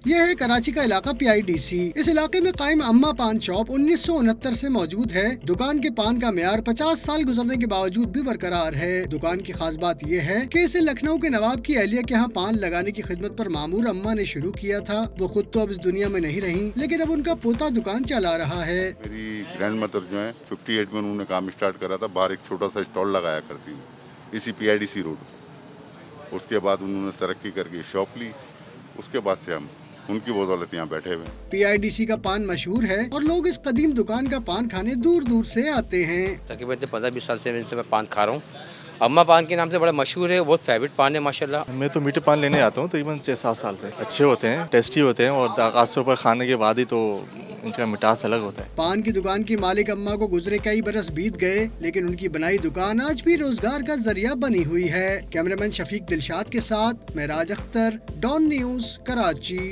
یہ ہے کراچی کا علاقہ PIDC۔ اس علاقے میں قائم اما پان شاپ 1969 سے موجود ہے۔ دکان کے پان کا معیار 50 سال گزرنے کے باوجود بھی برقرار ہے۔ دکان کی خاص بات یہ ہے کہ اسے لکھنؤ کے نواب کی اہلیہ کے ہاں پان لگانے کی خدمت پر معمور اما نے شروع کیا تھا۔ وہ خود تو اب اس دنیا میں نہیں رہی، لیکن اب ان کا پوتا دکان چلا رہا ہے۔ میری گرینڈ مدر جو ہے 58 میں انہوں نے کام اسٹارٹ کرا تھا، باہر ایک چھوٹا سا اسٹال لگایا کرتی تھی اسی PIDC روڈ۔ اس کے بعد انہوں نے ترقی کر کے شاپ لی، اس کے بعد سے ہم ان کی بدولت یہاں بیٹھے ہوئے۔ PIDC کا پان مشہور ہے اور لوگ اس قدیم دکان کا پان کھانے دور دور سے آتے ہیں۔ تقریباً 15-20 سال سے میں پان کھا رہا ہوں۔ اما پان کے نام سے بڑا مشہور ہے، بہت فیوریٹ پان ہے ماشاءاللہ۔ میں تو میٹھے پان لینے آتا ہوں تقریباً 6-7 سال سے۔ اچھے ہوتے ہیں، ٹیسٹی ہوتے ہیں اور خاص طور پر کھانے کے بعد ہی تو ان کا مٹاس الگ ہوتا ہے۔ پان کی دکان کی مالک اما کو گزرے کئی برس بیت گئے، لیکن ان کی بنائی دکان آج بھی روزگار کا ذریعہ بنی ہوئی ہے۔ کیمرہ مین شفیق دلشاد کے ساتھ معراج اختر، ڈان نیوز، کراچی۔